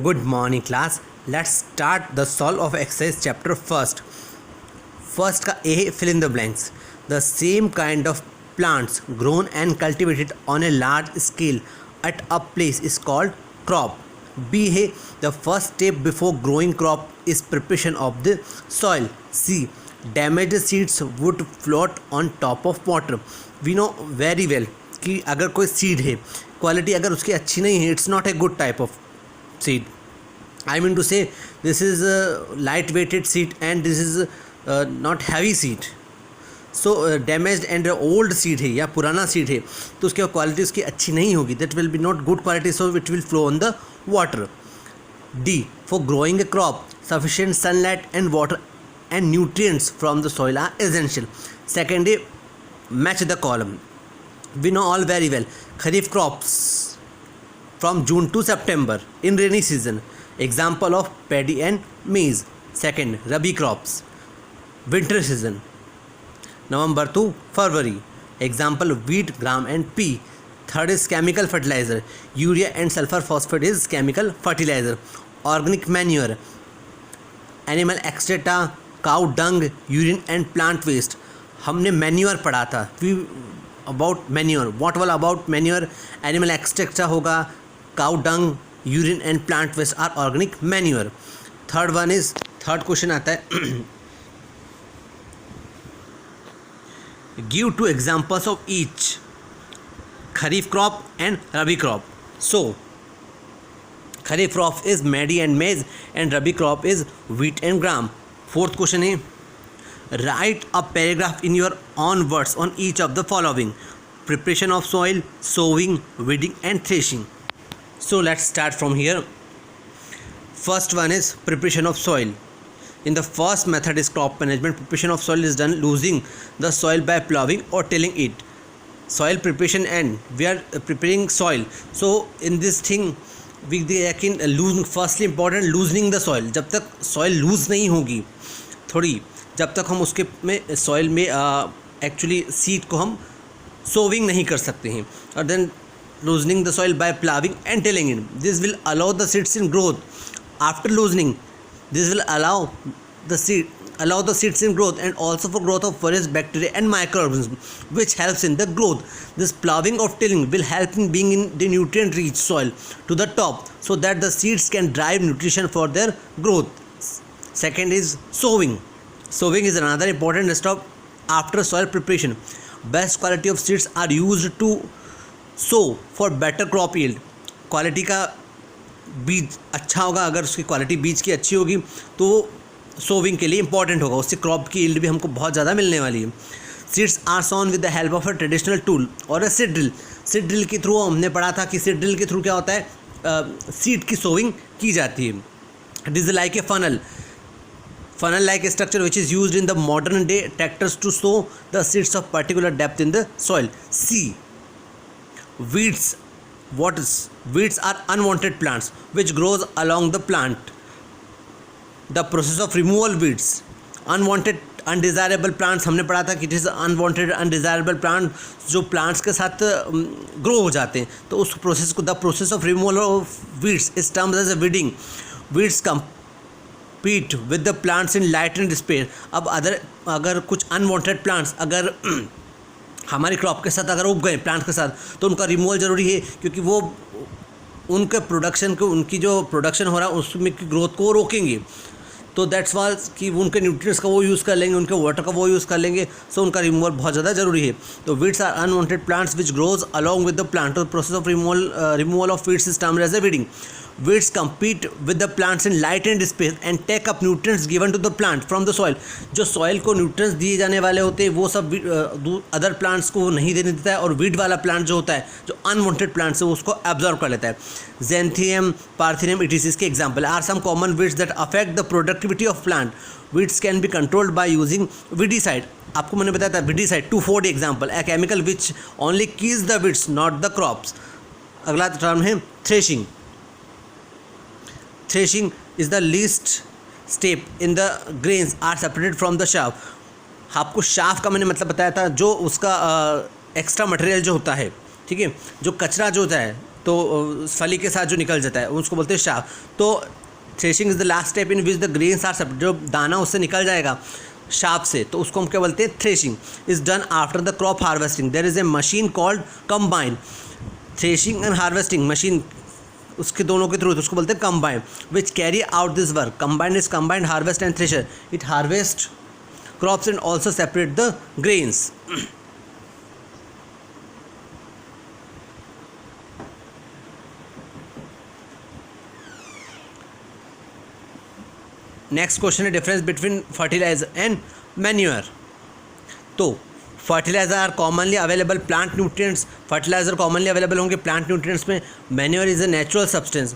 Good morning class. Let's start the solve of exercise chapter first. First का A, fill in the blanks. The same kind of plants grown and cultivated on a large scale at a place is called crop. B है the first step before growing crop is preparation of the soil. C, damaged seeds would float on top of water. We know very well कि अगर कोई seed है, quality अगर उसकी अच्छी नहीं है, it's not a good type of seed. I mean to say this is a light weighted seed and this is not heavy seed. So damaged and old seed है या पुराना seed है तो उसकी क्वालिटी उसकी अच्छी नहीं होगी. That will be not good quality, so it will flow on the water. D, for growing a crop sufficient sunlight and water and nutrients from the soil are essential. Second day, match the column. We know all very well kharif crops from June to September in rainy season. Example of paddy and maize. Second, rabi crops, winter season, November to February. Example, wheat, gram and pea. Third is chemical fertilizer. Urea and sulfur phosphate is chemical fertilizer. Organic manure, animal excreta, cow dung, urine and plant waste. हमने manure पढ़ा था. About manure. What all about manure? Animal excreta होगा, cow dung, urine and plant waste are organic manure. Third one is, third question आता है give two examples of each kharif crop and rabi crop. So kharif crop is paddy and maize and rabi crop is wheat and gram. Fourth question है write a paragraph in your own words on each of the following: preparation of soil, sowing, weeding and threshing. So let's start from here. First one is preparation of soil. In the first method is crop management. Preparation of soil is done losing the soil by plowing or tilling it. Soil preparation, and we are preparing soil. So in this thing we can lose, firstly important loosening the soil. जब तक soil lose नहीं होगी थोड़ी, जब तक हम उसके में soil में actually seed को हम sowing नहीं कर सकते हैं. और then loosening the soil by plowing and tilling it. This will allow the seeds in growth. After loosening, this will allow the seeds in growth and also for growth of various bacteria and microorganisms, which helps in the growth. This plowing or tilling will help in bringing in the nutrient rich soil to the top so that the seeds can drive nutrition for their growth. Second is sowing. Sowing is another important step after soil preparation. Best quality of seeds are used to sow for better crop yield. Quality का बीज अच्छा होगा, अगर उसकी quality बीज की अच्छी होगी तो सोविंग के लिए इंपॉर्टेंट होगा, उससे क्रॉप की यील्ड भी हमको बहुत ज़्यादा मिलने वाली है. Seeds are sown with the help of a traditional tool और a seed drill. Seed drill के थ्रू हमने पढ़ा था कि सीड ड्रिल के थ्रू क्या होता है, सीड की सोविंग की जाती है. It is like a funnel like structure which is used in the modern day tractors to sow the seeds of particular depth in the soil. C, weeds. What is weeds? Are unwanted plants which grows along the plant. The process of removal weeds. Unwanted undesirable plants हमने पढ़ा था कि it is unwanted undesirable plant जो plants के साथ grow हो जाते हैं, तो उस process को the process of removal of weeds is termed as a weeding. Weeds compete with the plants in light and space. अब अगर कुछ unwanted plants अगर हमारी क्रॉप के साथ अगर उग गए प्लांट के साथ तो उनका रिमूवल ज़रूरी है, क्योंकि वो उनके प्रोडक्शन को, उनकी जो प्रोडक्शन हो रहा है उसमें की ग्रोथ को रोकेंगे. तो दैट्स वाई कि उनके न्यूट्रिएंट्स का वो यूज़ कर लेंगे, उनके वाटर का वो यूज़ कर लेंगे, सो उनका रिमूवल बहुत ज़्यादा ज़रूरी है. तो weeds are unwanted plants which grows along with the plant. तो process of removal of weeds is termed as a weeding. Weeds compete with the plants in light and space and take up nutrients given to the plant from the soil. जो soil को nutrients दिए जाने वाले होते हैं वो सब other plants को नहीं देने देता है, और वीड वाला प्लांट जो होता है, जो अनवांटेड प्लांट्स है, उसको एब्जॉर्ब कर लेता है. Xanthium, Parthenium, etc. इसके example are some common weeds that affect the productivity of plant. Weeds can be controlled by using weedicide. आपको मैंने बताया था weedicide. 2,4-D example, a chemical which only kills the weeds not the crops. अगला term है threshing. Threshing is the least step in the grains are separated from the chaff. आपको chaff का मैंने मतलब बताया था, जो उसका एक्स्ट्रा मटेरियल जो होता है, ठीक है, जो कचरा जो होता है तो फली के साथ जो निकल जाता है उसको बोलते हैं शाफ्ट। तो threshing is the last step in which the grains are separated, जो दाना उससे निकल जाएगा शाफ्ट से, तो उसको हम क्या बोलते हैं, threshing is done after the crop harvesting. There is a machine called combine. Threshing and harvesting machine उसके दोनों के थ्रू उसको बोलते हैं combine, which carry out this work. Combine is combined harvest and thresher, it harvest crops and also separate the grains. Next question है difference between fertiliser and manure. तो fertiliser are commonly available plant nutrients, fertiliser commonly available होंगे plant nutrients में। Manure is a natural substance,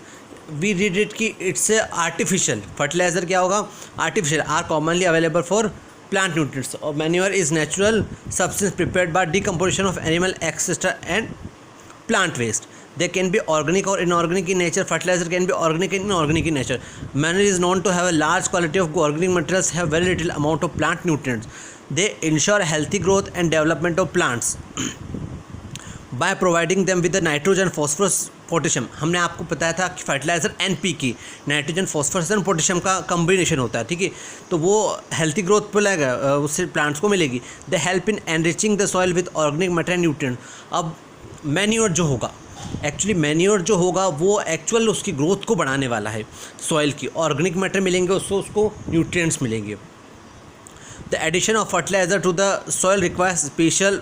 we read it कि it's a artificial. Fertilizer क्या होगा, artificial. Are commonly available for plant nutrients और manure is natural substance prepared by decomposition of animal extra and plant waste. They can be organic or inorganic in nature. Fertilizer can be organic and inorganic in nature. Manure is known to have a large quality of organic materials, have very little amount of plant nutrients. They ensure healthy growth and development of plants by providing them with the nitrogen, phosphorus, potassium. हमने आपको बताया था कि fertiliser NPK, nitrogen, phosphorus and potassium का combination होता है, ठीक है। तो वो हेल्थी ग्रोथ पर लगेगा, उससे प्लांट्स को मिलेगी। They help in enriching the soil with organic matter and nutrient. अब मैन्योर जो होगा, एक्चुअली मैन्योर जो होगा वो एक्चुअल उसकी ग्रोथ को बढ़ाने वाला है सॉइल की। ऑर्गेनिक मैटर मिलेंगे उसको न्यूट्रिएंट्स मिलेंगे। The addition of fertilizer to the soil requires special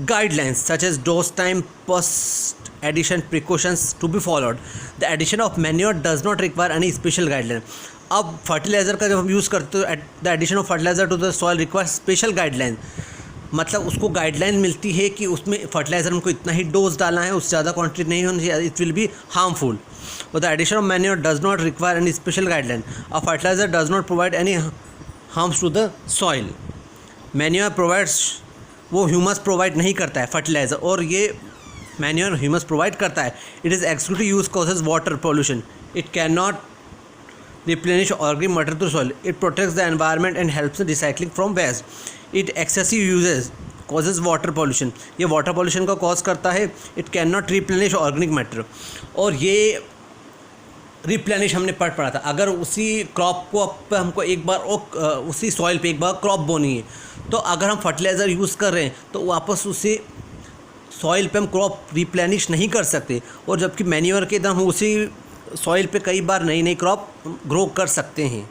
guidelines such as dose time, post addition precautions to be followed. The addition of manure does not require any special guideline. अब fertilizer का जब हम use करते हैं, the addition of fertilizer to the soil requires special guideline, मतलब उसको guideline मिलती है कि उसमें फर्टिलाइजर हमको इतना ही डोज डालना है, उससे ज़्यादा क्वांटिटी नहीं होनी चाहिए, इट विल बी हार्मफुल। और the addition of manure does not require any special guideline. A fertilizer does not provide any harms to the soil. Manure provides, वो ह्यूमस प्रोवाइड नहीं करता है फर्टिलाइज़र, और ये मैन्योर ह्यूमस प्रोवाइड करता है। It is exclusive use causes water pollution, it can not replenish organic matter to soil, it protects the environment and helps recycling from waste. It excessive usages causes water pollution, ये water pollution का cause करता है। It can not replenish organic matter, और ये replenish हमने पढ़ा था। अगर उसी क्रॉप को अब हमको एक बार उसी सॉइल पे एक बार क्रॉप बोनी है, तो अगर हम फर्टिलाइज़र यूज़ कर रहे हैं तो वापस उसी सॉइल पे हम क्रॉप रिप्लेनिश नहीं कर सकते, और जबकि मैन्योर के दम हम उसी सॉइल पे कई बार नई नई क्रॉप ग्रो कर सकते हैं।